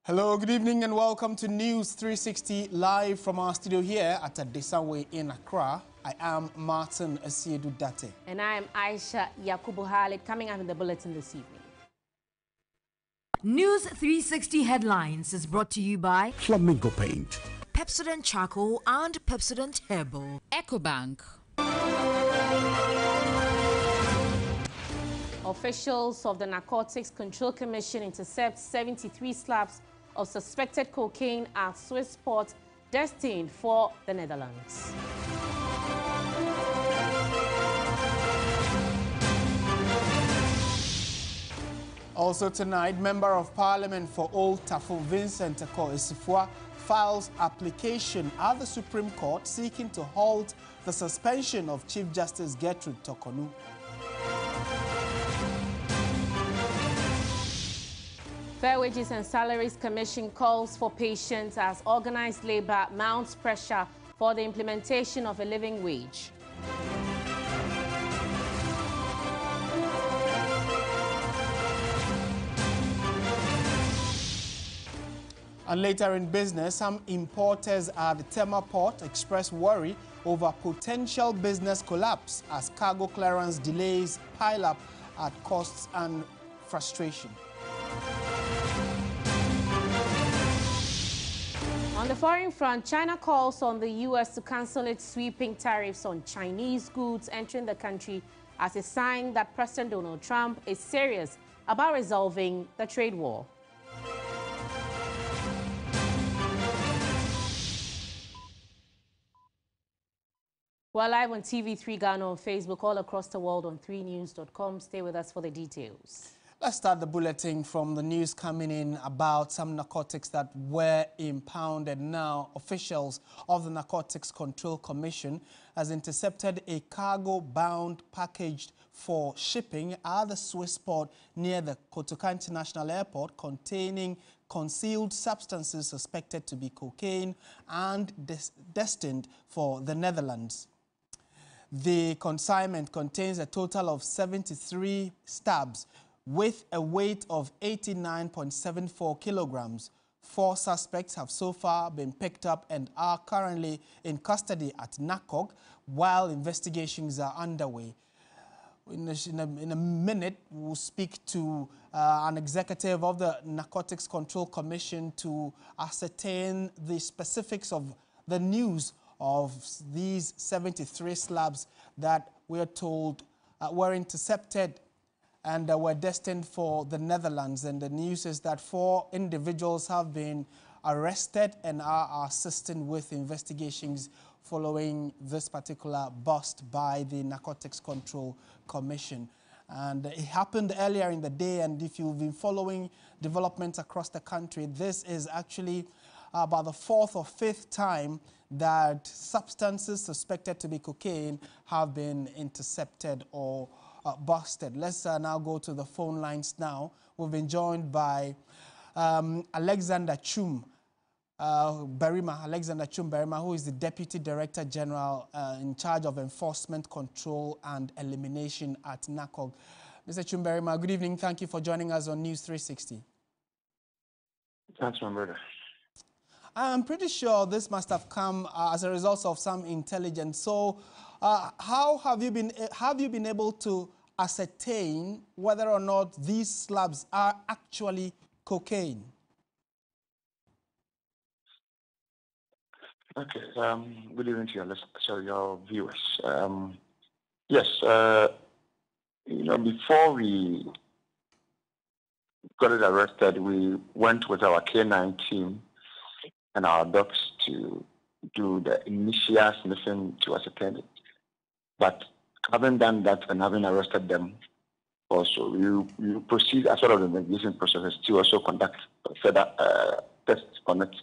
Hello, good evening and welcome to News 360 live from our studio here at Adesanwe in Accra. I am Martin Asiedu Date. And I am Aisha Yakubu Khalid, coming out in the bulletin this evening. News 360 headlines is brought to you by Flamingo Paint, Pepsin Charcoal and Pepsin Herbal, EcoBank. Officials of the Narcotics Control Commission intercept 73 slabs of suspected cocaine at Swiss port destined for the Netherlands. Also tonight, Member of Parliament for Old Tafo Vincent Isifua files application at the Supreme Court seeking to halt the suspension of Chief Justice Gertrude Tokonu. Fair Wages and Salaries Commission calls for patience as organized labor mounts pressure for the implementation of a living wage. And later in business, some importers at the Tema port express worry over potential business collapse as cargo clearance delays pile up at costs and frustration. On the foreign front, China calls on the U.S. to cancel its sweeping tariffs on Chinese goods entering the country as a sign that President Donald Trump is serious about resolving the trade war. We're live on TV3 Ghana on Facebook, all across the world on 3news.com. Stay with us for the details. Let's start the bulletin from the news coming in about some narcotics that were impounded. Now, officials of the Narcotics Control Commission has intercepted a cargo bound packaged for shipping at the Swiss port near the Kotoka International Airport containing concealed substances suspected to be cocaine and destined for the Netherlands. The consignment contains a total of 73 stabs with a weight of 89.74 kilograms. 4 suspects have so far been picked up and are currently in custody at Narcotic while investigations are underway. In a minute, we'll speak to an executive of the Narcotics Control Commission to ascertain the specifics of the news of these 73 slabs that we're told were intercepted and were destined for the Netherlands. And the news is that 4 individuals have been arrested and are assisting with investigations following this particular bust by the Narcotics Control Commission. And it happened earlier in the day, and if you've been following developments across the country, this is actually about the 4th or 5th time that substances suspected to be cocaine have been intercepted or busted. Let's now go to the phone lines now. We've been joined by Alexander Chum Berima, who is the Deputy Director General in charge of Enforcement, Control and Elimination at Narcotic. Mr. Chum Berima, good evening. Thank you for joining us on News 360. Thanks, my brother. I'm pretty sure this must have come as a result of some intelligence. So, how have you been able to ascertain whether or not these slabs are actually cocaine? Okay. Good evening to your viewers. Yes. Before we got it arrested, we went with our K9 team and our dogs to do the initial sniffing to ascertain it. But having done that and having arrested them, also you proceed as part of the investigation process to also conduct further tests on it.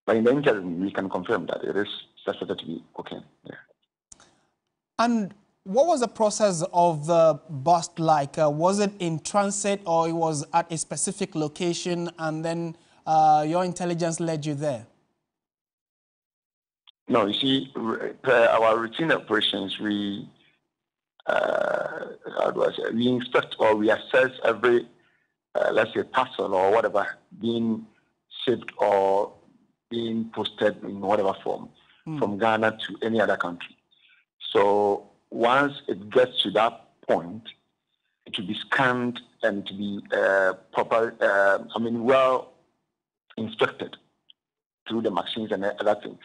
But in the interim, we can confirm that it is suspected to be cocaine. Yeah. And what was the process of the bust like? Was it in transit or it was at a specific location and then your intelligence led you there? No, you see, our routine operations, we inspect or we assess every, let's say, parcel or whatever being shipped or being posted in whatever form from Ghana to any other country. So once it gets to that point, it will be scanned and to be well inspected through the machines and other things.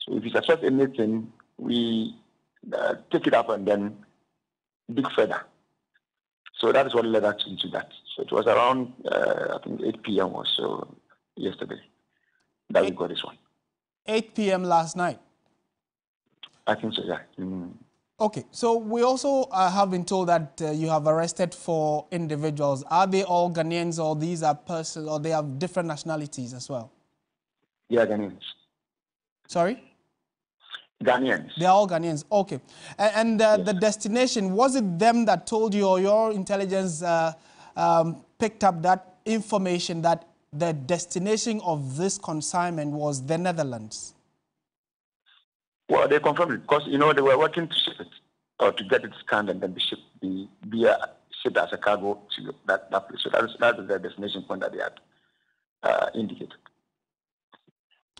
So if you suspect anything, we take it up and then dig further. So that is what led us into that. So it was around, I think, 8 p.m. or so yesterday that we got this one. 8 p.m. last night? I think so, yeah. Okay, so we also have been told that you have arrested 4 individuals. Are they all Ghanaians, or these are persons, or they have different nationalities as well? Yeah, Ghanaians. Sorry? Ghanaians. They're all Ghanaians. Okay. And Yes. the destination, was it them that told you, or your intelligence picked up that information that the destination of this consignment was the Netherlands? Well, they confirmed it because, they were working to ship it or to get it scanned and then be shipped as a cargo to that place. So that is the destination point that they had indicated.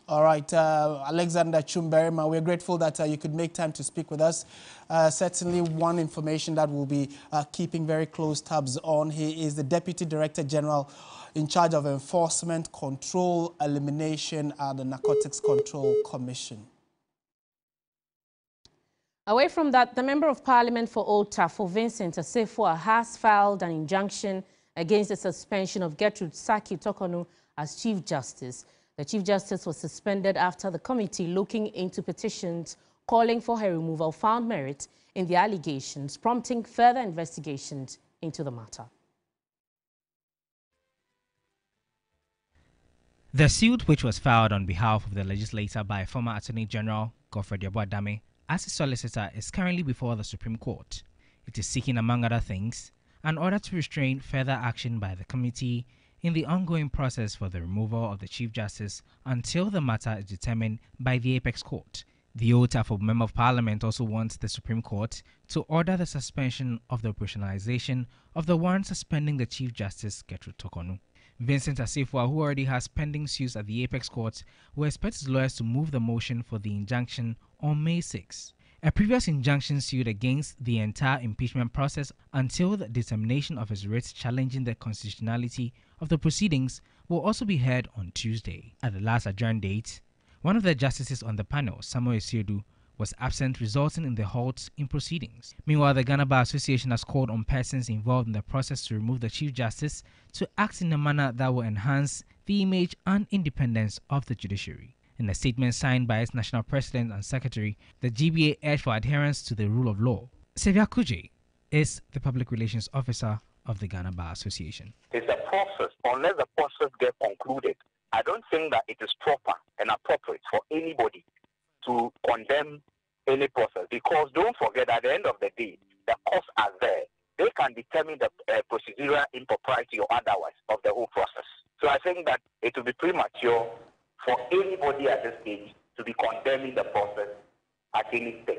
All right, Alexander Chumberima, we're grateful that you could make time to speak with us. Certainly one information that we'll be keeping very close tabs on. He is the Deputy Director General in charge of Enforcement, Control, Elimination at the Narcotics Control Commission. Away from that, the Member of Parliament for Old Trafford, Vincent Assefuah, has filed an injunction against the suspension of Gertrude Saki Tokonu as Chief Justice. The Chief Justice was suspended after the committee looking into petitions calling for her removal found merit in the allegations, prompting further investigations into the matter. The suit, which was filed on behalf of the legislator by former Attorney General Godfred Yeboah-Dame as a solicitor, is currently before the Supreme Court. It is seeking, among other things, an order to restrain further action by the committee in the ongoing process for the removal of the Chief Justice until the matter is determined by the Apex Court. The Old Trafford Member of Parliament also wants the Supreme Court to order the suspension of the operationalization of the warrant suspending the Chief Justice Gertrude Tokonu. Vincent Assefuah, who already has pending suits at the Apex Court, will expect his lawyers to move the motion for the injunction on May 6. A previous injunction suit against the entire impeachment process until the determination of his writ challenging the constitutionality of the proceedings will also be heard on Tuesday. At the last adjourned date, one of the justices on the panel, Samuel Isiedu, was absent, resulting in the halt in proceedings. Meanwhile, the Ghana Bar Association has called on persons involved in the process to remove the Chief Justice to act in a manner that will enhance the image and independence of the judiciary. In a statement signed by its national president and secretary, the GBA urged for adherence to the rule of law. Sevia Kuje is the public relations officer of the Ghana Bar Association. It's a process. Unless the process gets concluded, I don't think that it is proper and appropriate for anybody to condemn any process, because don't forget, at the end of the day, the costs are there. They can determine the procedural impropriety or otherwise of the whole process. So I think that it will be premature for anybody at this stage to be condemning the process at any stage.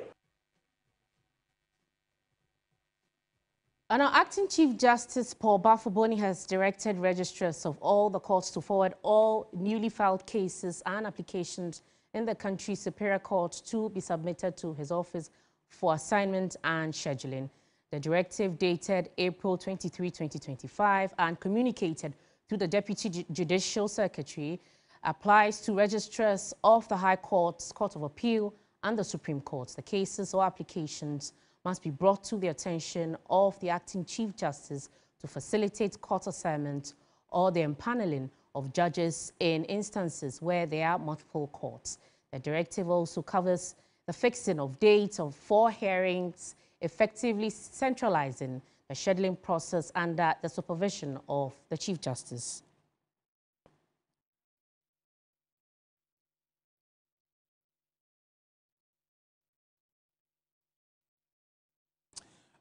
And our Acting Chief Justice Paul Bafoboni has directed registrars of all the courts to forward all newly filed cases and applications in the country's Superior Court to be submitted to his office for assignment and scheduling. The directive, dated April 23, 2025, and communicated through the Deputy Judicial Secretary, applies to registrars of the High Courts, Court of Appeal, and the Supreme Court. The cases or applications must be brought to the attention of the Acting Chief Justice to facilitate court assignment or the empaneling of judges in instances where there are multiple courts. The directive also covers the fixing of dates of 4 hearings, effectively centralizing the scheduling process under the supervision of the Chief Justice.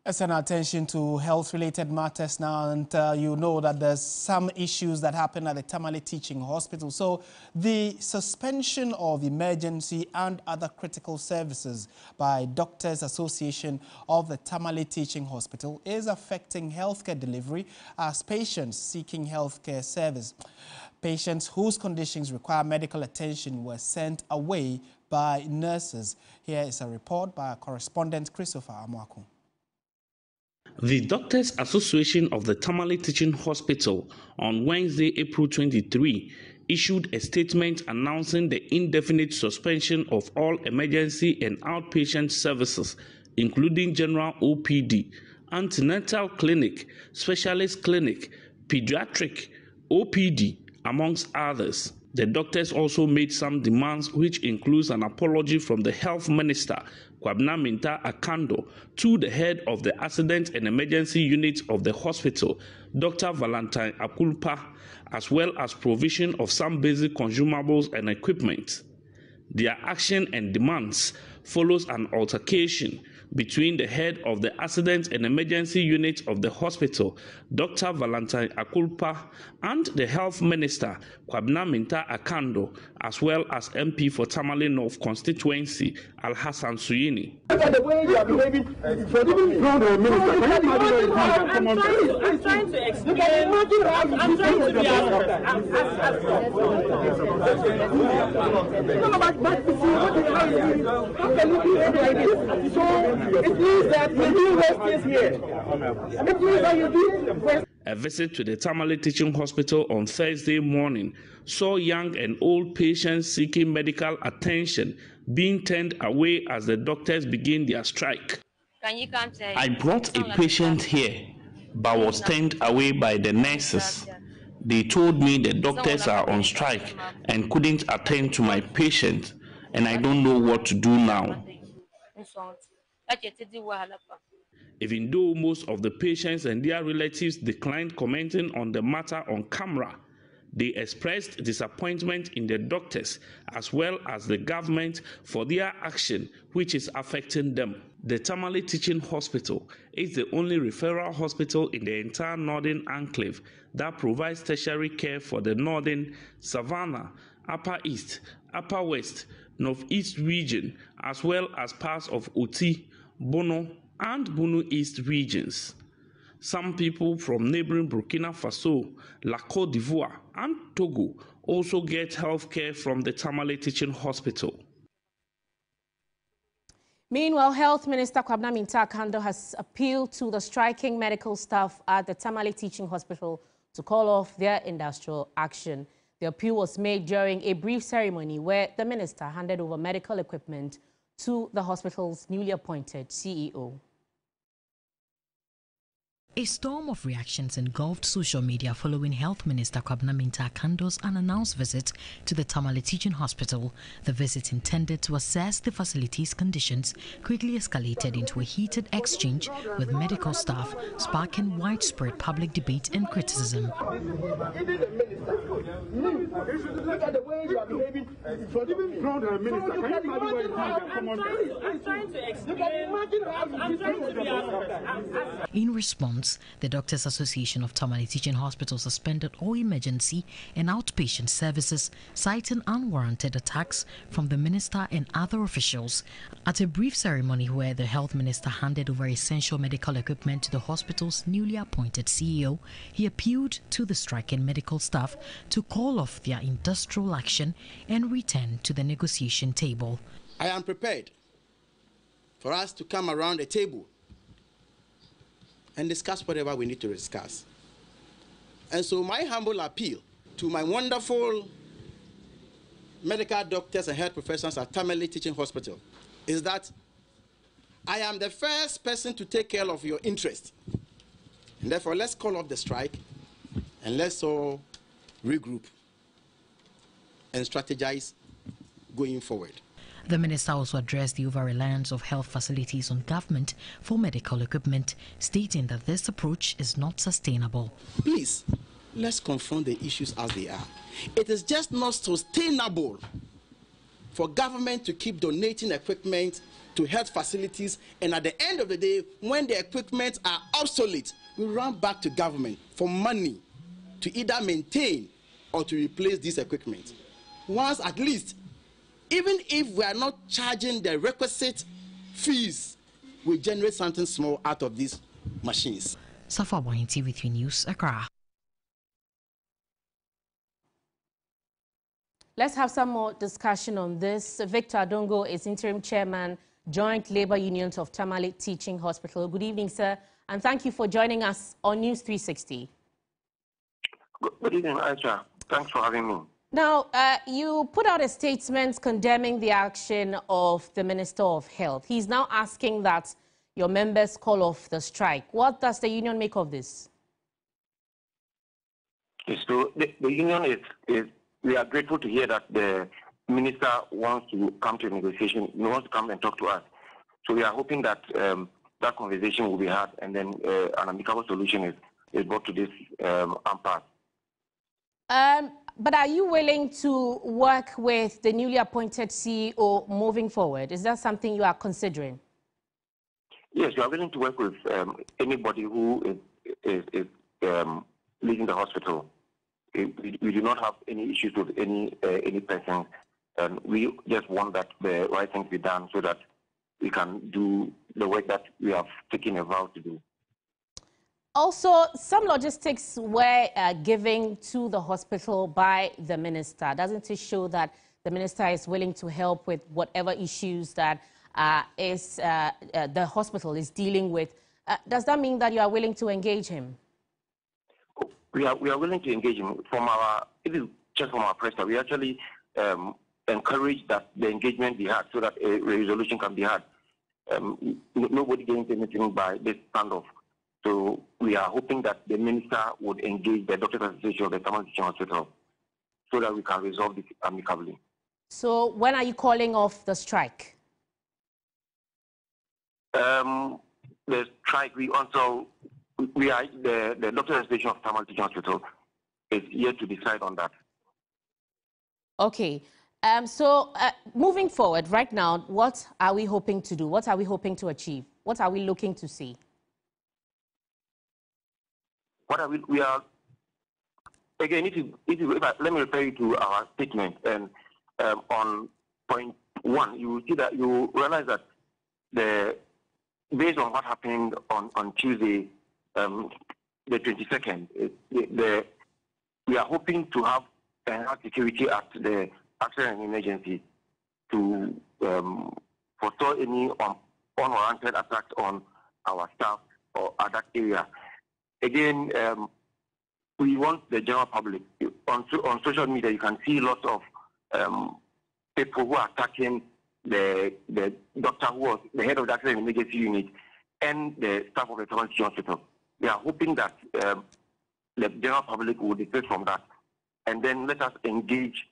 Let's turn our attention to health-related matters now, and you know that there's some issues that happen at the Tamale Teaching Hospital. So the suspension of emergency and other critical services by Doctors Association of the Tamale Teaching Hospital is affecting healthcare delivery as patients seeking healthcare service. Patients whose conditions require medical attention were sent away by nurses. Here is a report by our correspondent Christopher Amwaku. The Doctors Association of the Tamale Teaching Hospital on Wednesday, April 23, issued a statement announcing the indefinite suspension of all emergency and outpatient services, including general OPD, antenatal clinic, specialist clinic, pediatric, OPD, amongst others. The doctors also made some demands, which includes an apology from the Health Minister, Kwabena Minta Akando, to the head of the Accident and Emergency Unit of the hospital, Dr. Valentine Akulpa, as well as provision of some basic consumables and equipment. Their action and demands follows an altercation between the head of the Accident and Emergency Unit of the hospital, Dr. Valentine Akulpa, and the Health Minister, Kwabena Minta Akando, as well as MP for Tamale North constituency, Alhassan Suyini. I'm trying to explain. I'm trying to be A visit to the Tamale Teaching Hospital on Thursday morning saw young and old patients seeking medical attention being turned away as the doctors begin their strike. I brought a patient here, but was turned away by the nurses. They told me the doctors are on strike and couldn't attend to my patient, and I don't know what to do now. Even though most of the patients and their relatives declined commenting on the matter on camera, they expressed disappointment in the doctors as well as the government for their action, which is affecting them. The Tamale Teaching Hospital is the only referral hospital in the entire Northern Enclave that provides tertiary care for the Northern, Savannah, Upper East, Upper West, Northeast region, as well as parts of Oti, Bono, and Bunu East regions. Some people from neighboring Burkina Faso, La Côte d'Ivoire, and Togo also get health care from the Tamale Teaching Hospital. Meanwhile, Health Minister Kwabena Minta Akando has appealed to the striking medical staff at the Tamale Teaching Hospital to call off their industrial action. The appeal was made during a brief ceremony where the minister handed over medical equipment to the hospital's newly appointed CEO. A storm of reactions engulfed social media following Health Minister Kwabena Minta Akando's unannounced visit to the Tamale Teaching Hospital. The visit, intended to assess the facility's conditions, quickly escalated into a heated exchange with medical staff, sparking widespread public debate and criticism. In response, the Doctors Association of Tamale Teaching Hospital suspended all emergency and outpatient services, citing unwarranted attacks from the minister and other officials. At a brief ceremony where the health minister handed over essential medical equipment to the hospital's newly appointed CEO, he appealed to the striking medical staff to call off their industrial action and return to the negotiation table. I am prepared for us to come around a table and discuss whatever we need to discuss. And so my humble appeal to my wonderful medical doctors and health professionals at Tamale Teaching Hospital is that I am the first person to take care of your interest. And therefore, let's call off the strike and let's all regroup and strategize going forward. The minister also addressed the over-reliance of health facilities on government for medical equipment, stating that this approach is not sustainable. Please, let's confront the issues as they are. It is just not sustainable for government to keep donating equipment to health facilities, and at the end of the day, when the equipment are obsolete, we run back to government for money to either maintain or to replace this equipment. Once at least, even if we are not charging the requisite fees, we generate something small out of these machines. Safa Wine, TV3 News, Accra. Let's have some more discussion on this. Victor Adongo is interim chairman, Joint Labour Unions of Tamale Teaching Hospital. Good evening, sir, and thank you for joining us on News 360. Good evening, Aisha. Thanks for having me. Now, you put out a statement condemning the action of the Minister of Health. He's now asking that your members call off the strike. What does the union make of this? So the union we are grateful to hear that the minister wants to come to a negotiation. He wants to come and talk to us. So we are hoping that that conversation will be had, and then an amicable solution is brought to this impasse. But are you willing to work with the newly appointed CEO moving forward? Is that something you are considering? Yes, we are willing to work with anybody who is leading the hospital. We do not have any issues with any person, and we just want that the right thing to be done so that we can do the work that we have taken a vow to do. Also, some logistics were given to the hospital by the minister. Doesn't it show that the minister is willing to help with whatever issues that the hospital is dealing with? Does that mean that you are willing to engage him? We are willing to engage him. If you check from our press, we actually encourage that the engagement be had so that a resolution can be had. Nobody gains anything by this standoff. So we are hoping that the minister would engage the Doctors Association of the Tamale Teaching Hospital so that we can resolve this amicably. So when are you calling off the strike? The strike, the Doctors Association of Tamale Teaching Hospital is yet to decide on that. Okay. Moving forward, right now, what are we hoping to do? What are we hoping to achieve? What are we looking to see? We are, again, let me refer you to our statement. And on point 1, you will see that you realize that based on what happened on Tuesday, the 22nd, we are hoping to have enhanced security at the accident and emergency to forestall any unwarranted attacks on our staff or at that area. Again, we want the general public. On social media, you can see lots of people who are attacking the doctor who was the head of the accident emergency unit and the staff of the Tamale Teaching Hospital. We are hoping that the general public will desist from that, and then let us engage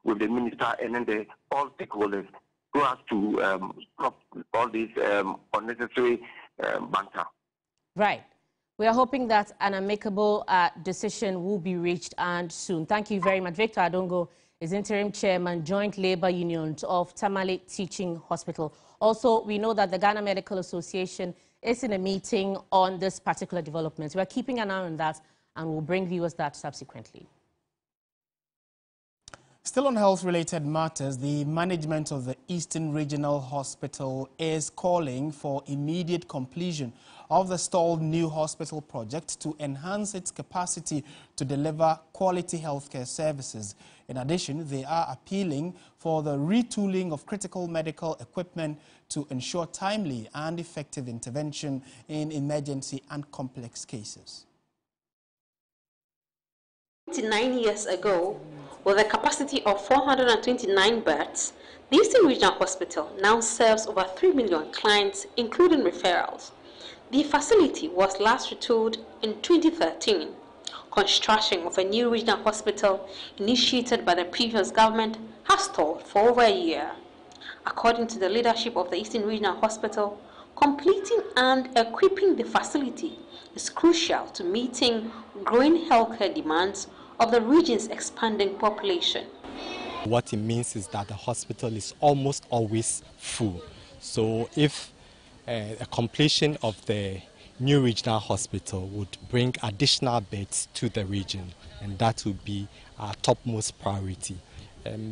with the minister and then all stakeholders so as to stop all this unnecessary banter. Right. We are hoping that an amicable decision will be reached and soon. Thank you very much. Victor Adongo is interim chairman, Joint Labour Unions of Tamale Teaching Hospital. Also, we know that the Ghana Medical Association is in a meeting on this particular development. We are keeping an eye on that and we'll bring viewers that subsequently. Still on health-related matters, the management of the Eastern Regional Hospital is calling for immediate completion of the stalled new hospital project to enhance its capacity to deliver quality healthcare services. In addition, they are appealing for the retooling of critical medical equipment to ensure timely and effective intervention in emergency and complex cases. 29 years ago, with a capacity of 429 beds, the Eastern Regional Hospital now serves over 3 million clients, including referrals. The facility was last retooled in 2013. Construction of a new regional hospital, initiated by the previous government, has stalled for over a year. According to the leadership of the Eastern Regional Hospital, completing and equipping the facility is crucial to meeting growing healthcare demands of the region's expanding population. What it means is that the hospital is almost always full. So if a completion of the new regional hospital would bring additional beds to the region, and that would be our topmost priority.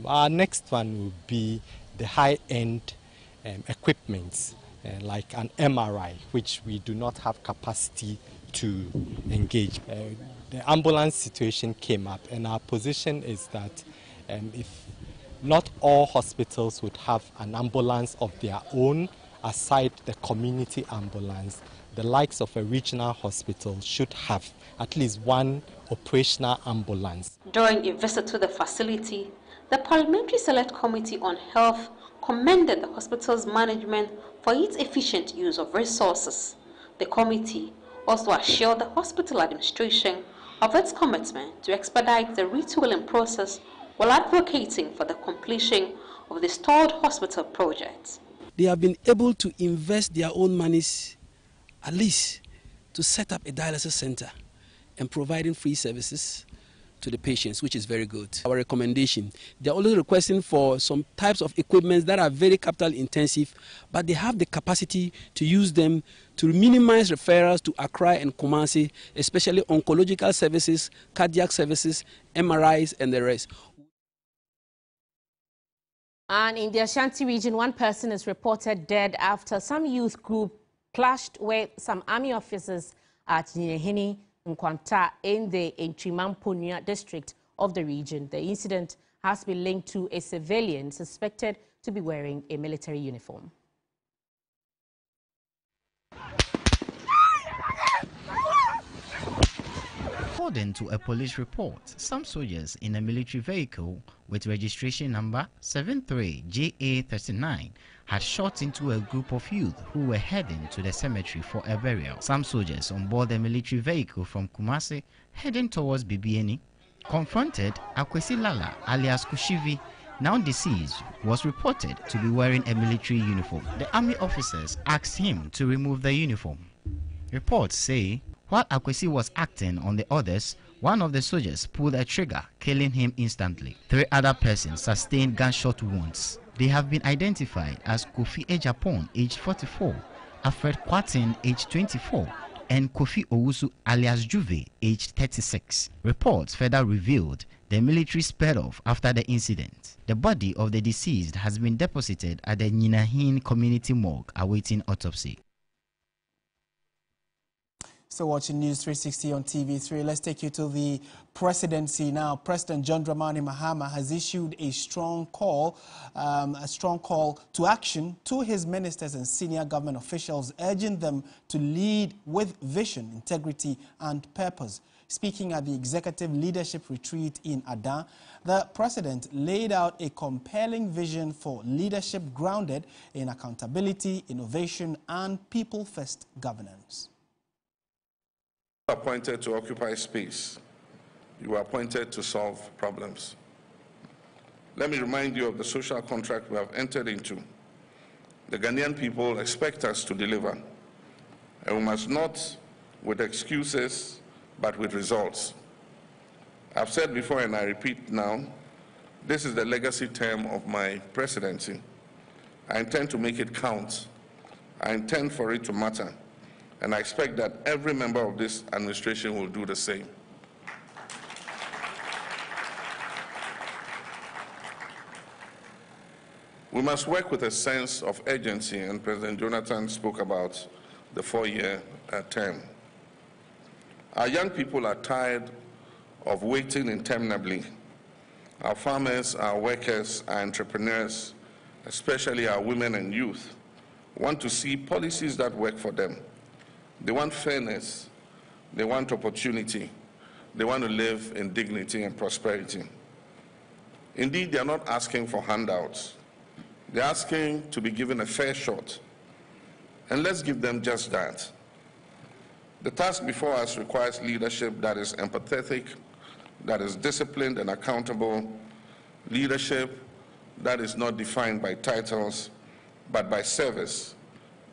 Our next one will be the high-end equipment, like an MRI, which we do not have capacity to engage. The ambulance situation came up, and our position is that if not all hospitals would have an ambulance of their own, aside the community ambulance, the likes of a regional hospital should have at least one operational ambulance. During a visit to the facility, the Parliamentary Select Committee on Health commended the hospital's management for its efficient use of resources. The committee also assured the hospital administration of its commitment to expedite the retooling process while advocating for the completion of the stalled hospital project. They have been able to invest their own monies, at least, to set up a dialysis center and providing free services to the patients, which is very good. Our recommendation, they're also requesting for some types of equipment that are very capital intensive, but they have the capacity to use them to minimize referrals to Accra and Kumasi, especially oncological services, cardiac services, MRIs, and the rest. And in the Ashanti region, one person is reported dead after some youth group clashed with some army officers at Nyehini Nkwanta in the Nchimamponia district of the region. The incident has been linked to a civilian suspected to be wearing a military uniform. According to a police report, some soldiers in a military vehicle with registration number 73JA39 had shot into a group of youth who were heading to the cemetery for a burial. Some soldiers on board the military vehicle from Kumasi heading towards Bibiani confronted Akwesi Lala alias Kushivi, now deceased, was reported to be wearing a military uniform. The army officers asked him to remove the uniform. Reports say while Akwesi was acting on the others, one of the soldiers pulled a trigger, killing him instantly. 3 other persons sustained gunshot wounds. They have been identified as Kofi Ejapon, aged 44, Alfred Kwatin, aged 24, and Kofi Owusu alias Juve, aged 36. Reports further revealed the military sped off after the incident. The body of the deceased has been deposited at the Nyinahin Community Morgue awaiting autopsy. Still watching News 360 on TV3. Let's take you to the presidency now. President John Dramani Mahama has issued a strong call to action to his ministers and senior government officials, urging them to lead with vision, integrity, and purpose. Speaking at the Executive Leadership Retreat in Ada, the president laid out a compelling vision for leadership grounded in accountability, innovation, and people-first governance. Appointed to occupy space. You were appointed to solve problems. Let me remind you of the social contract we have entered into. The Ghanaian people expect us to deliver, and we must not with excuses, but with results. I've said before, and I repeat now, this is the legacy term of my presidency. I intend to make it count. I intend for it to matter. And I expect that every member of this administration will do the same. We must work with a sense of urgency, and President Jonathan spoke about the 4-year term. Our young people are tired of waiting interminably. Our farmers, our workers, our entrepreneurs, especially our women and youth, want to see policies that work for them. They want fairness, they want opportunity, they want to live in dignity and prosperity. Indeed, they are not asking for handouts. They're asking to be given a fair shot. And let's give them just that. The task before us requires leadership that is empathetic, that is disciplined and accountable, leadership that is not defined by titles, but by service,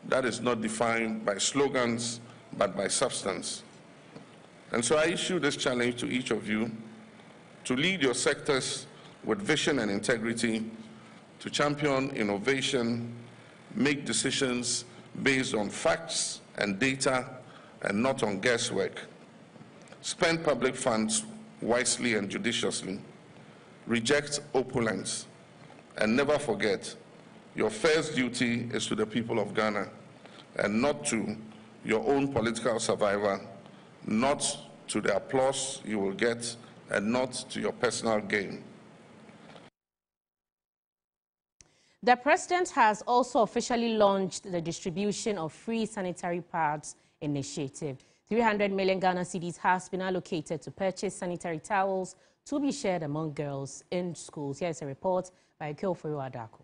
that is not defined by slogans, but by substance. And so I issue this challenge to each of you to lead your sectors with vision and integrity, to champion innovation, make decisions based on facts and data and not on guesswork. Spend public funds wisely and judiciously. Reject opulence. And never forget, your first duty is to the people of Ghana and not to your own political survivor, not to the applause you will get, and not to your personal gain. The president has also officially launched the distribution of free sanitary pads initiative. 300 million Ghana cedis has been allocated to purchase sanitary towels to be shared among girls in schools. Here's a report by Adongo.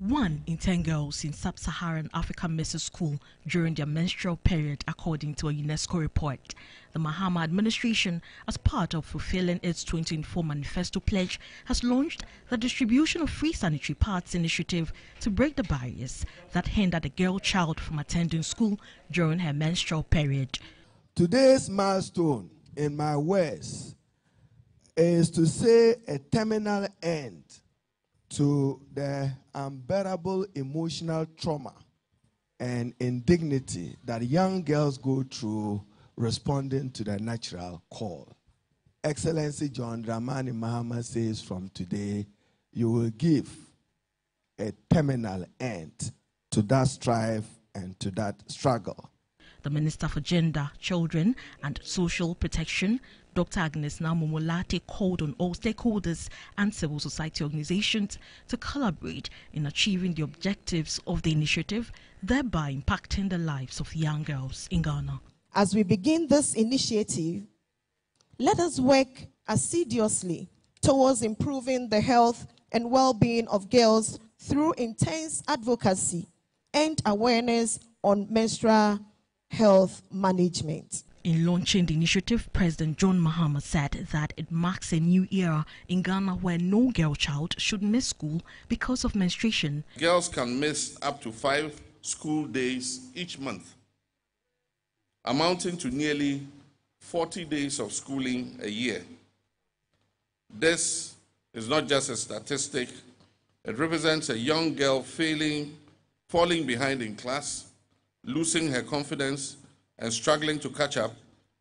1 in 10 girls in sub-Saharan Africa misses school during their menstrual period, according to a UNESCO report. The Mahama administration, as part of fulfilling its 2024 manifesto pledge, has launched the distribution of free sanitary pads initiative to break the barriers that hinder the girl child from attending school during her menstrual period. Today's milestone, in my words, is to say a terminal end to the unbearable emotional trauma and indignity that young girls go through responding to their natural call. Excellency John Dramani Mahama says from today, you will give a terminal end to that strife and to that struggle. The Minister for Gender, Children and Social Protection, Dr. Agnes Namumulate, called on all stakeholders and civil society organizations to collaborate in achieving the objectives of the initiative, thereby impacting the lives of young girls in Ghana. As we begin this initiative, let us work assiduously towards improving the health and well-being of girls through intense advocacy and awareness on menstrual health management. In launching the initiative, President John Mahama said that it marks a new era in Ghana where no girl child should miss school because of menstruation. Girls can miss up to 5 school days each month, amounting to nearly 40 days of schooling a year. This is not just a statistic. It represents a young girl falling behind in class, losing her confidence, and struggling to catch up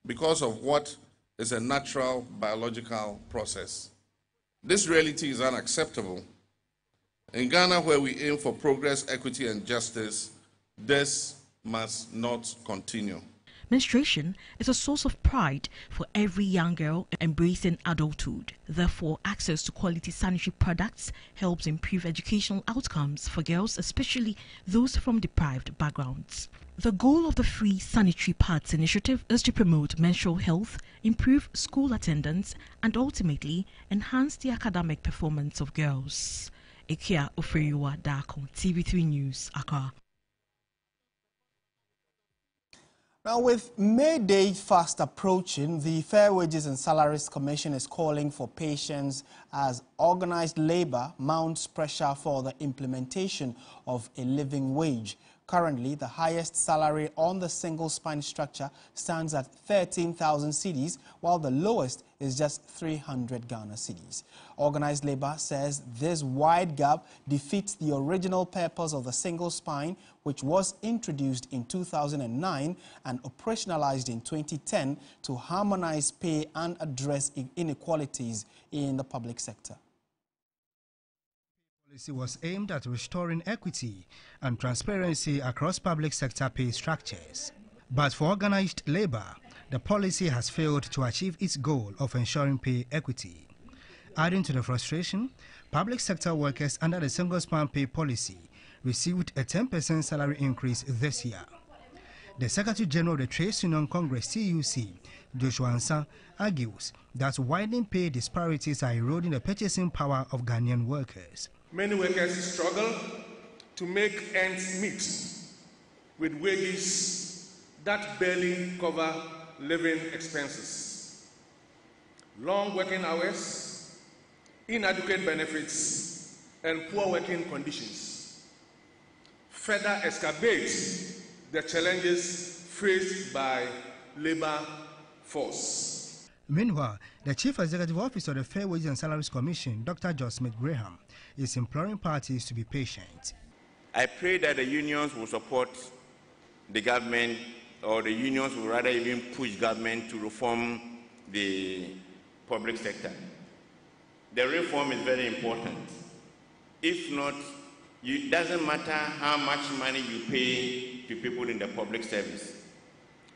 because of what is a natural biological process. This reality is unacceptable. In Ghana, where we aim for progress, equity, and justice, this must not continue. Menstruation is a source of pride for every young girl embracing adulthood. Therefore, access to quality sanitary products helps improve educational outcomes for girls, especially those from deprived backgrounds. The goal of the Free Sanitary Pads initiative is to promote menstrual health, improve school attendance, and ultimately enhance the academic performance of girls. Ikia Oferiwa Dako, TV3 News, Accra. Now, with May Day fast approaching, the Fair Wages and Salaries Commission is calling for patience as organized labor mounts pressure for the implementation of a living wage. Currently, the highest salary on the single spine structure stands at 13,000 cedis, while the lowest is just 300 Ghana cedis. Organized labor says this wide gap defeats the original purpose of the single spine, which was introduced in 2009 and operationalized in 2010 to harmonize pay and address inequalities in the public sector. The policy was aimed at restoring equity and transparency across public sector pay structures. But for organized labor, the policy has failed to achieve its goal of ensuring pay equity. Adding to the frustration, public sector workers under the single span pay policy received a 10% salary increase this year. The Secretary General of the Trade Union Congress (TUC), Joshua Ansah, argues that widening pay disparities are eroding the purchasing power of Ghanaian workers. Many workers struggle to make ends meet with wages that barely cover living expenses. Long working hours, inadequate benefits, and poor working conditions further exacerbate the challenges faced by labor force. Meanwhile, the Chief Executive Officer of the Fair Wages and Salaries Commission, Dr. George Smith-Graham, is imploring parties to be patient. I pray that the unions will support the government, or the unions will rather even push government to reform the public sector. The reform is very important. If not, it doesn't matter how much money you pay to people in the public service.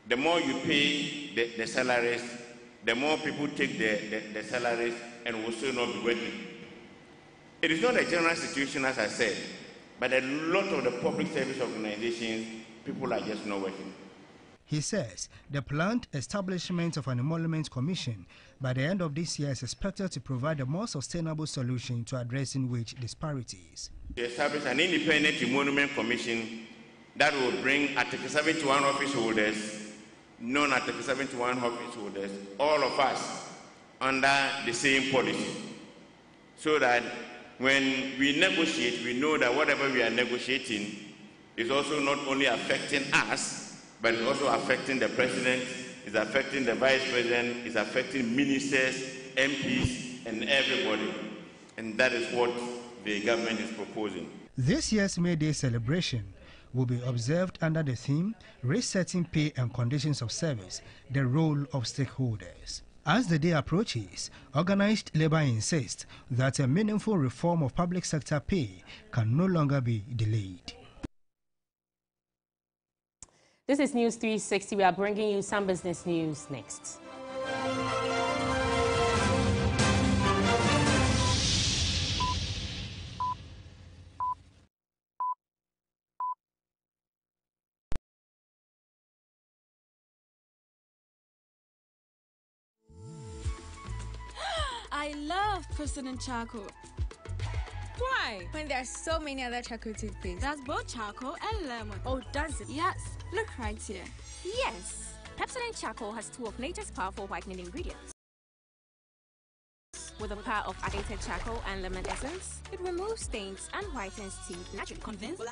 The more you pay the salaries, the more people take the salaries and will still not be working. It is not a general situation, as I said, but a lot of the public service organizations, people are just not working. He says the planned establishment of an emolument commission by the end of this year is expected to provide a more sustainable solution to addressing wage disparities. To establish an independent emolument commission that will bring Article 71 office holders, non-Article 71 office holders, all of us under the same policy, so that when we negotiate, we know that whatever we are negotiating is also not only affecting us, but it's also affecting the president, it's affecting the vice president, it's affecting ministers, MPs, and everybody. And that is what the government is proposing. This year's May Day celebration will be observed under the theme, Resetting Pay and Conditions of Service, the Role of Stakeholders. As the day approaches, organized labor insists that a meaningful reform of public sector pay can no longer be delayed. This is News 360. We are bringing you some business news next. I love Pepsin charcoal. Why? When there are so many other charcoal toothpaste. That's both charcoal and lemon. Oh, does it? Yes, look right here. Yes. Pepsin charcoal has two of nature's powerful whitening ingredients. With the power of activated charcoal and lemon essence, it removes stains and whitens teeth naturally. Convinced?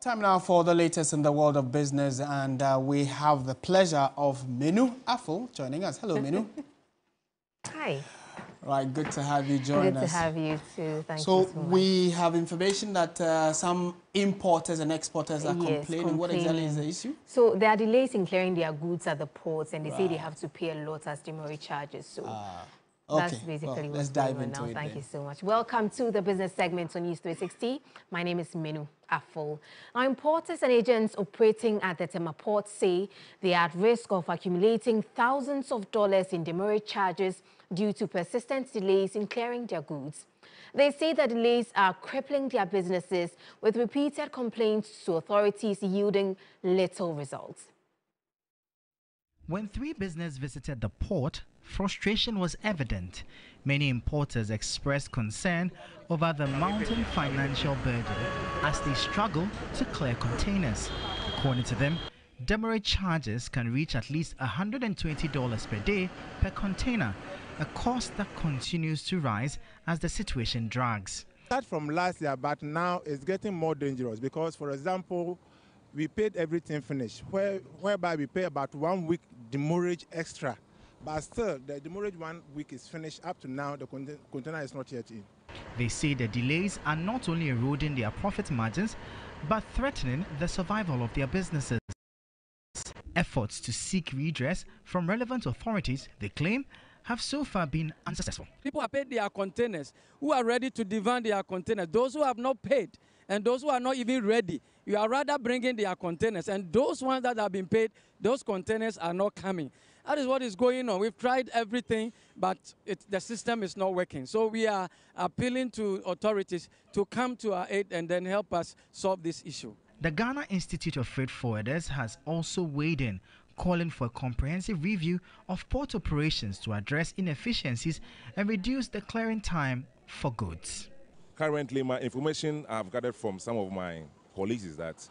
Time now for the latest in the world of business, and we have the pleasure of Menu Aful joining us. Hello, Menu. Hi. Right, good to have you join us. Good to have you too. Thank you so much. We have information that some importers and exporters are complaining. What exactly is the issue? So there are delays in clearing their goods at the ports, and they say they have to pay a lot as demurrage charges. So that's basically what's going on now. Thank you so much. Welcome to the business segment on News 360. My name is Menu Aful. Now, importers and agents operating at the Tema port say they are at risk of accumulating thousands of dollars in demurrage charges due to persistent delays in clearing their goods. They say the delays are crippling their businesses, with repeated complaints to authorities yielding little results. When 3 Business visited the port, frustration was evident. Many importers expressed concern over the mounting financial burden as they struggle to clear containers. According to them, demurrage charges can reach at least $120 per day per container, a cost that continues to rise as the situation drags. Start from last year, but now it's getting more dangerous because, for example, we paid everything finished, whereby we pay about 1 week demurrage extra. But still, the demurrage 1 week is finished. Up to now, the container is not yet in. They say the delays are not only eroding their profit margins, but threatening the survival of their businesses. Efforts to seek redress from relevant authorities, they claim, have so far been unsuccessful. People have paid their containers, who are ready to demand their containers. Those who have not paid and those who are not even ready, you are rather bringing their containers. And those ones that have been paid, those containers are not coming. That is what is going on. We've tried everything, but the system is not working. So we are appealing to authorities to come to our aid and then help us solve this issue. The Ghana Institute of Freight Forwarders has also weighed in, calling for a comprehensive review of port operations to address inefficiencies and reduce the clearing time for goods. Currently, my information I've gathered from some of my colleagues is that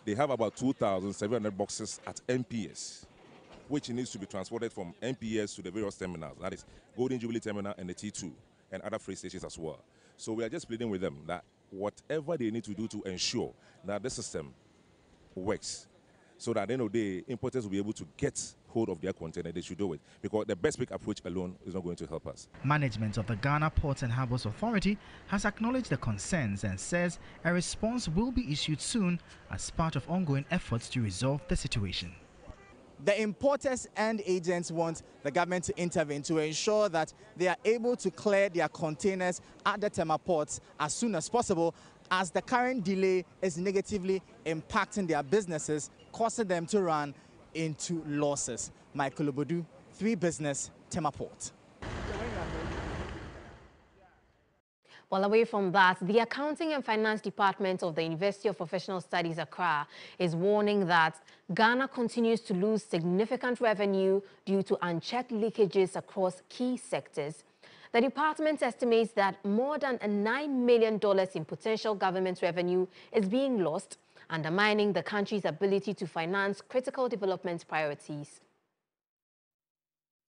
they have about 2,700 boxes at MPS, which needs to be transported from MPS to the various terminals, that is Golden Jubilee Terminal and the T2 and other freight stations as well. So we are just pleading with them that whatever they need to do to ensure that the system works, so that at the end of the day, importers will be able to get hold of their container, they should do it, because the best pick approach alone is not going to help us. Management of the Ghana Ports and Harbours Authority has acknowledged the concerns and says a response will be issued soon as part of ongoing efforts to resolve the situation. The importers and agents want the government to intervene to ensure that they are able to clear their containers at the Tema ports as soon as possible, as the current delay is negatively impacting their businesses, causing them to run into losses. Michael Obodu, 3 Business, Tema Port. Well, away from that, the Accounting and Finance Department of the University of Professional Studies, Accra, is warning that Ghana continues to lose significant revenue due to unchecked leakages across key sectors. The department estimates that more than $9 million in potential government revenue is being lost, undermining the country's ability to finance critical development priorities.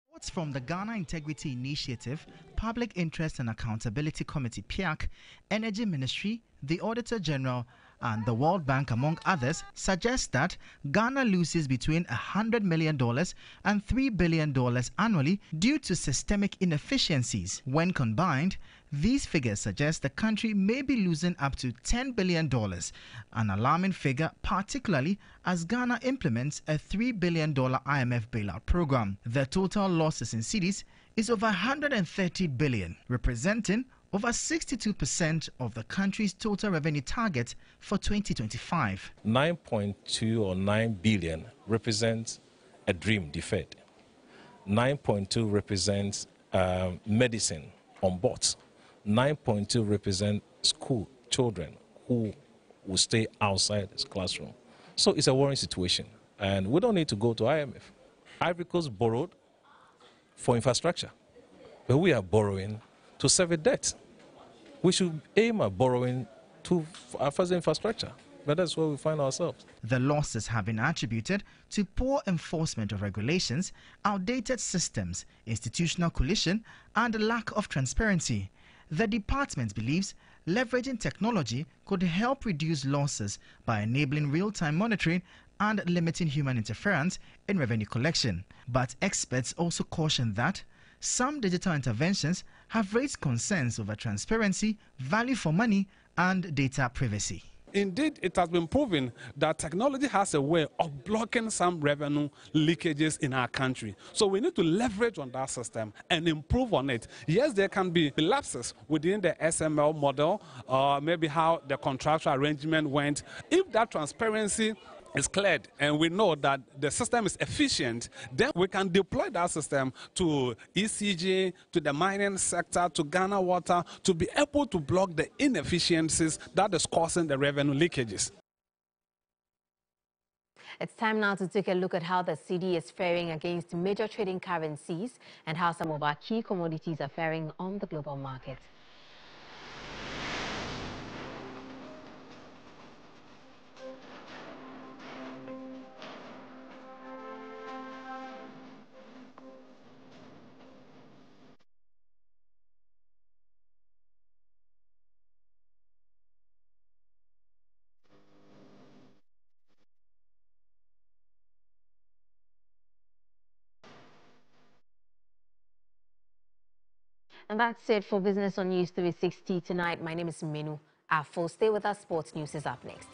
Reports from the Ghana Integrity Initiative, Public Interest and Accountability Committee (PIAC), Energy Ministry, the Auditor General, and the World Bank, among others, suggest that Ghana loses between $100 million and $3 billion annually due to systemic inefficiencies. When combined, these figures suggest the country may be losing up to $10 billion, an alarming figure, particularly as Ghana implements a $3 billion IMF bailout program. The total losses in cedis is over $130 billion, representing over 62% of the country's total revenue target for 2025. 9.2 or 9 billion represents a dream deferred. 9.2 represents medicine on boards. 9.2 represents school children who will stay outside this classroom. So it's a worrying situation, and we don't need to go to IMF. Ivory Coast borrowed for infrastructure, but we are borrowing to serve a debt. We should aim at borrowing to further infrastructure, but that's where we find ourselves. The losses have been attributed to poor enforcement of regulations, outdated systems, institutional collision, and lack of transparency. The department believes leveraging technology could help reduce losses by enabling real-time monitoring and limiting human interference in revenue collection. But experts also caution that some digital interventions have raised concerns over transparency, value for money, and data privacy. Indeed, it has been proven that technology has a way of blocking some revenue leakages in our country. So we need to leverage on that system and improve on it. Yes, there can be lapses within the SML model, maybe how the contractual arrangement went. If that transparency is cleared and we know that the system is efficient, then we can deploy that system to ECG, to the mining sector, to Ghana Water, to be able to block the inefficiencies that is causing the revenue leakages. It's time now to take a look at how the cedi is faring against major trading currencies and how some of our key commodities are faring on the global market. And that's it for Business on News 360 tonight. My name is Menu Afo. Stay with us. Sports News is up next.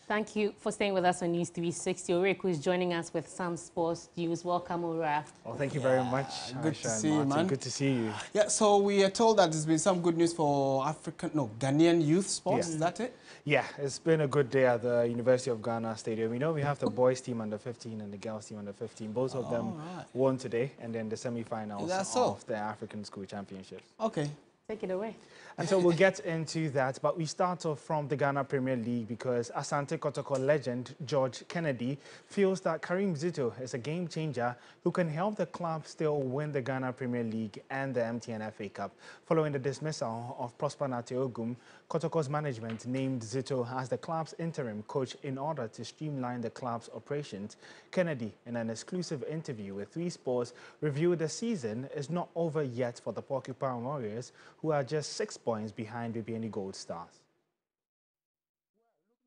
Thank you for staying with us on News 360. Oreku is joining us with some sports news. Welcome, Ora. Well, thank you very much. Good to see you, man. Good to see you. Yeah, so we are told that there's been some good news for Ghanaian youth sports. Yeah. Is that it? Yeah, it's been a good day at the University of Ghana Stadium. You know, we have the boys team under 15 and the girls team under 15. Both of them won today, and then the semi-finals of the African School Championships. Okay. Take it away. And so we'll get into that, but we start off from the Ghana Premier League because Asante Kotoko legend George Kennedy feels that Karim Zito is a game changer who can help the club still win the Ghana Premier League and the MTN FA Cup. Following the dismissal of Prosper Nateogum, Kotoko's management named Zito as the club's interim coach in order to streamline the club's operations. Kennedy, in an exclusive interview with 3 Sports, revealed the season is not over yet for the Porcupine Warriors, who are just 6 points behind BBNE Gold Stars.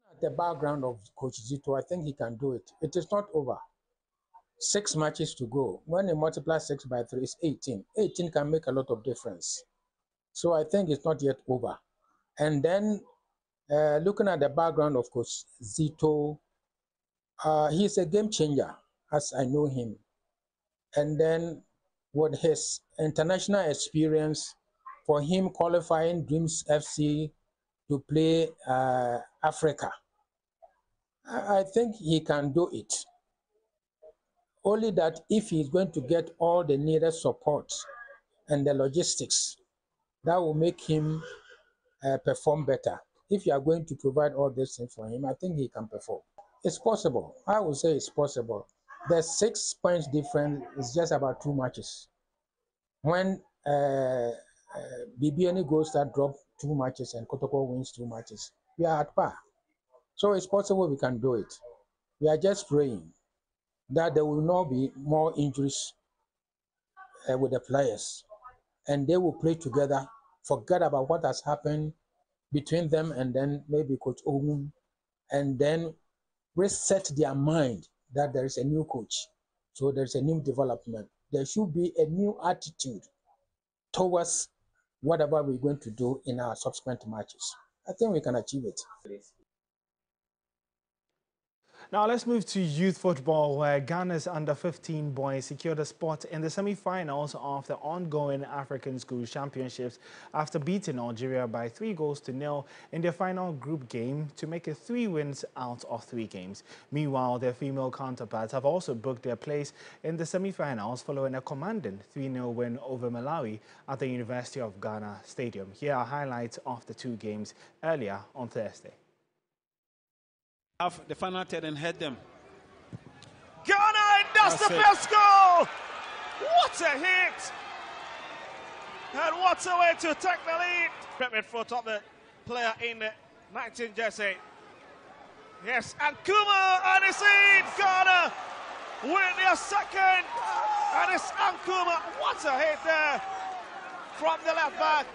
At the background of Coach Zito, I think he can do it. It is not over. 6 matches to go. When you multiply 6 by 3, it's 18. 18 can make a lot of difference. So I think it's not yet over. And then looking at the background of Coach Zito, he's a game changer, as I know him. And then with his international experience, for him qualifying Dreams FC to play Africa, I think he can do it. Only that if he's going to get all the needed support and the logistics, that will make him perform better. If you are going to provide all this things for him, I think he can perform. It's possible. I would say it's possible. The 6 points difference is just about 2 matches. When BBNE Gold Star drop 2 matches and Kotoko wins 2 matches, we are at par. So it's possible we can do it. We are just praying that there will not be more injuries with the players, and they will play together, forget about what has happened between them and then maybe Coach Ogun, and then reset their mind that there is a new coach. So there's a new development. There should be a new attitude towards whatever we're going to do in our subsequent matches. I think we can achieve it. Now let's move to youth football, where Ghana's under-15 boys secured a spot in the semi-finals of the ongoing African School Championships after beating Algeria by 3-0 in their final group game to make it 3 wins out of 3 games. Meanwhile, their female counterparts have also booked their place in the semi-finals following a commanding 3-0 win over Malawi at the University of Ghana Stadium. Here are highlights of the 2 games earlier on Thursday. The final third and head them. Ghana, and that's the first goal! What a hit! And what a way to take the lead! Brentford foot of the player in the 19 jersey. Yes, and Kuma, and it's in! Ghana win their second! And it's Ankuma. What a hit there from the left back.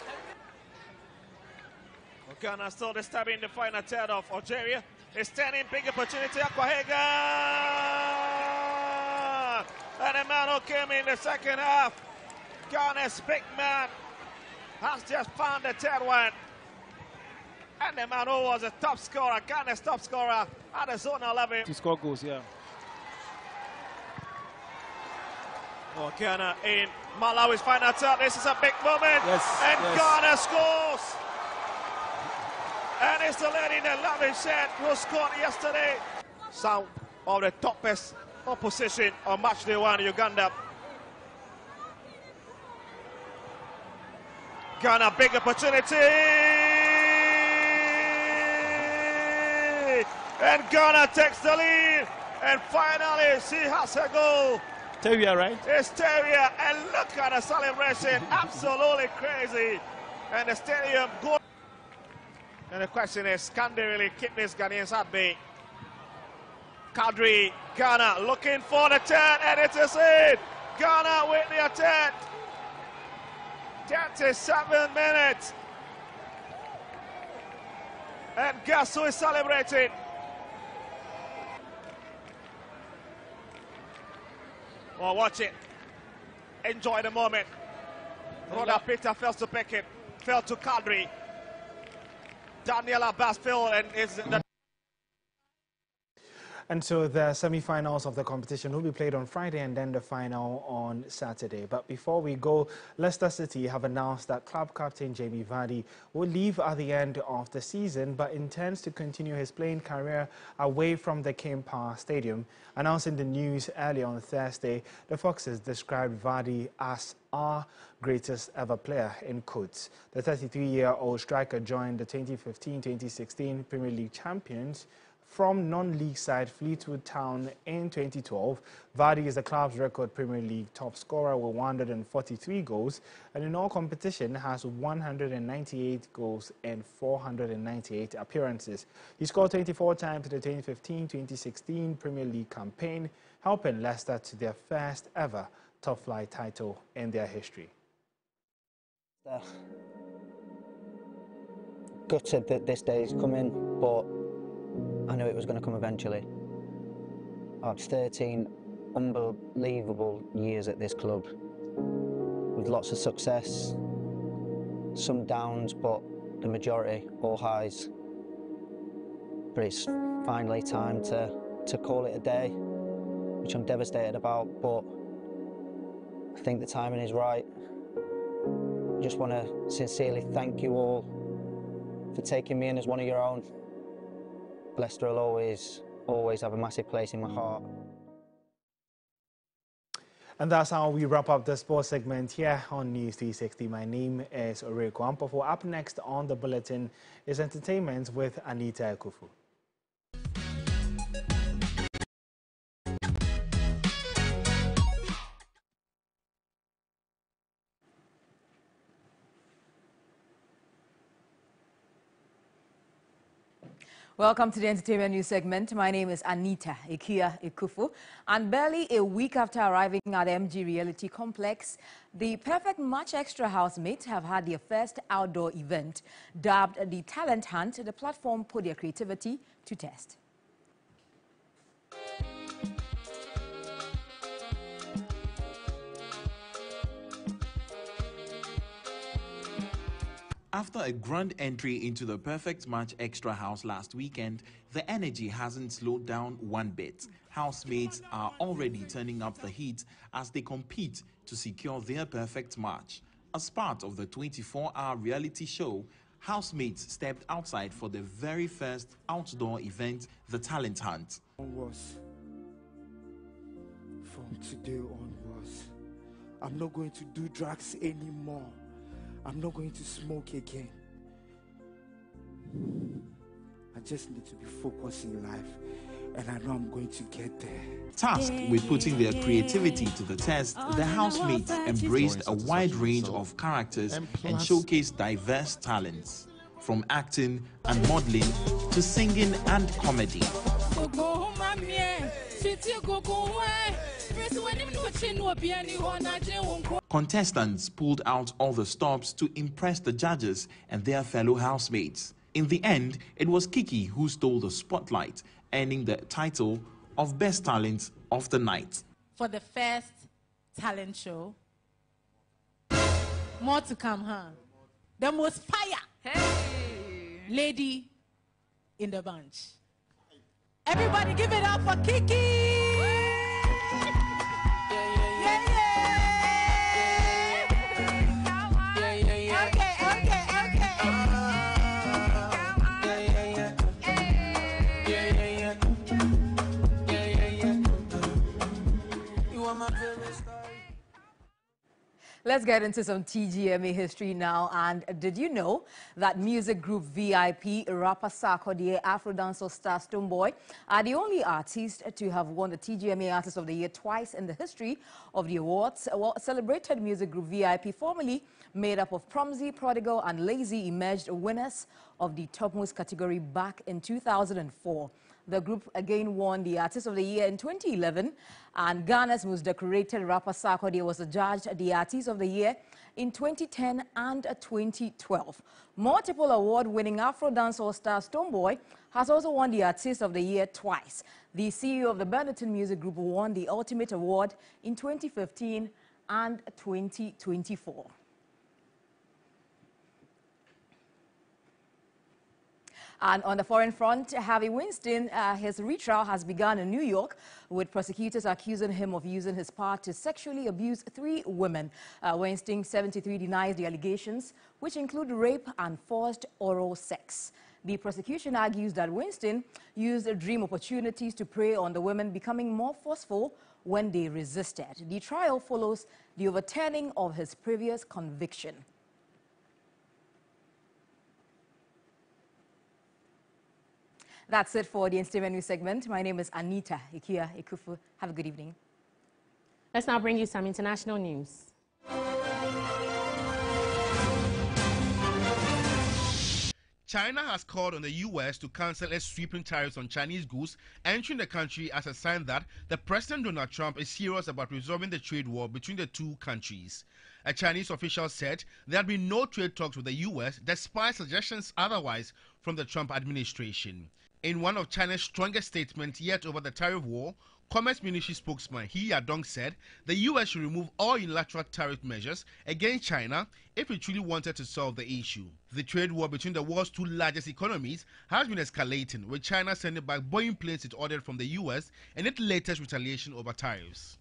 Ghana still disturbing the final third of Algeria. It's turning big opportunity. Akwahega! And the man who came in the second half, Ghana's big man, has just found the third one. And the man who was a top scorer, Ghana's top scorer at the zone 11. To score goals, yeah. Oh, Ghana in Malawi's final third. This is a big moment. Yes, and yes. Ghana scores. And it's the lady in the 11 shirt who scored yesterday. Some of the toughest opposition on match day 1 in Uganda. Ghana, big opportunity. And Ghana takes the lead. And finally, she has her goal. Terrier, right? It's Terrier. And look at the celebration. Absolutely crazy. And the stadium goal. And the question is, can they really keep these Ghanaians at bay? Kadri, Ghana looking for the third, and it is it. Ghana with the third. 37 minutes. And guess who is celebrating? Well, watch it. Enjoy the moment. Roda Peter fails to pick it. Fell to Kadri. Daniel Abbas Phil and is the And so the semi-finals of the competition will be played on Friday and then the final on Saturday. But before we go, Leicester City have announced that club captain Jamie Vardy will leave at the end of the season but intends to continue his playing career away from the King Power Stadium. Announcing the news earlier on Thursday, the Foxes described Vardy as our greatest ever player, in quotes. The 33-year-old striker joined the 2015-2016 Premier League champions from non-league side Fleetwood Town in 2012. Vardy is the club's record Premier League top scorer with 143 goals, and in all competition has 198 goals and 498 appearances. He scored 24 times in the 2015-2016 Premier League campaign, helping Leicester to their first ever top flight title in their history. Gutted that this day is coming, but I knew it was going to come eventually. I've 13 unbelievable years at this club with lots of success, some downs, but the majority all highs. But it's finally time to call it a day, which I'm devastated about, but I think the timing is right. I just want to sincerely thank you all for taking me in as one of your own. Leicester will always have a massive place in my heart. And that's how we wrap up the sports segment here on News 360. My name is Oreko Ampofo. Up next on the bulletin is entertainment with Anita Ekufu. Welcome to the entertainment news segment. My name is Anita Ekufu, and barely a week after arriving at MG Reality Complex, the Perfect Match Extra housemates have had their first outdoor event. Dubbed the Talent Hunt, the platform put their creativity to test. After a grand entry into the Perfect Match Extra house last weekend, the energy hasn't slowed down one bit. Housemates are already turning up the heat as they compete to secure their perfect match. As part of the 24-hour reality show, housemates stepped outside for the very first outdoor event, the Talent Hunt. From today onwards, I'm not going to do drugs anymore. I'm not going to smoke again. I just need to be focused in life, and I know I'm going to get there. Tasked with putting their creativity to the test, the housemates embraced a wide range of characters and showcased diverse talents, from acting and modeling to singing and comedy. Contestants pulled out all the stops to impress the judges and their fellow housemates. In the end, it was Kiki who stole the spotlight, earning the title of Best Talent of the Night. For the first talent show, more to come, huh? The most fire lady in the bunch. Everybody give it up for Kiki! Let's get into some TGMA history now. And did you know that music group VIP, rapper Sarkodie, Afro-dancehall star Stonebwoy are the only artists to have won the TGMA Artist of the Year twice in the history of the awards? Well, celebrated music group VIP, formerly made up of Promzy, Prodigal and Lazy, emerged winners of the topmost category back in 2004. The group again won the Artist of the Year in 2011, and Ghana's most decorated rapper Sarkodie was adjudged the Artist of the Year in 2010 and 2012. Multiple award-winning Afro-dancehall star Stonebwoy has also won the Artist of the Year twice. The CEO of the Benetton Music Group won the Ultimate Award in 2015 and 2024. And on the foreign front, Harvey Weinstein, his retrial has begun in New York, with prosecutors accusing him of using his power to sexually abuse 3 women. Weinstein, 73, denies the allegations, which include rape and forced oral sex. The prosecution argues that Weinstein used dream opportunities to prey on the women, becoming more forceful when they resisted. The trial follows the overturning of his previous conviction. That's it for the Entertainment News segment. My name is Anita Ikia Ikufu. Have a good evening. Let's now bring you some international news. China has called on the U.S. to cancel its sweeping tariffs on Chinese goods entering the country as a sign that the President Donald Trump is serious about resolving the trade war between the two countries. A Chinese official said there had been no trade talks with the U.S. despite suggestions otherwise from the Trump administration. In one of China's strongest statements yet over the tariff war, Commerce Ministry spokesman He Adongo said the U.S. should remove all unilateral tariff measures against China if it truly wanted to solve the issue. The trade war between the world's 2 largest economies has been escalating, with China sending back Boeing planes it ordered from the U.S. in its latest retaliation over tariffs.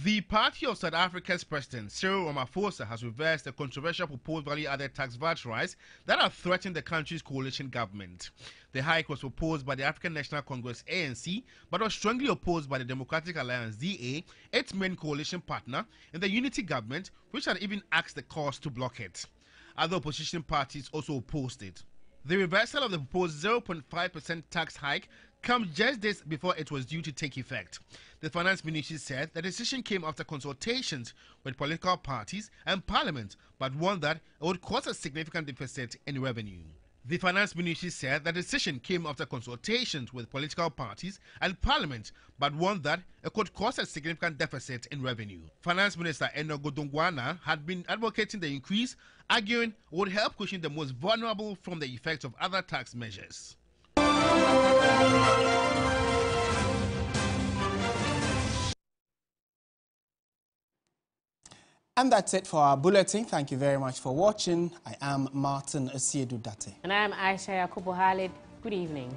The party of South Africa's President Cyril Ramaphosa has reversed the controversial proposed value-added tax VAT rise that are threatening the country's coalition government. The hike was proposed by the African National Congress ANC, but was strongly opposed by the Democratic Alliance DA, its main coalition partner in the unity government, which had even asked the cause to block it. Other opposition parties also opposed it. The reversal of the proposed 0.5% tax hike comes just days before it was due to take effect. The Finance Ministry said the decision came after consultations with political parties and Parliament, but warned that it would cause a significant deficit in revenue. The Finance Ministry said the decision came after consultations with political parties and Parliament, but warned that it could cause a significant deficit in revenue. Finance Minister Adongo had been advocating the increase, arguing it would help cushion the most vulnerable from the effects of other tax measures. And that's it for our bulletin. Thank you very much for watching. I am Martin Asiedu Date. And I am Aisha Yakubu Khalid. Good evening.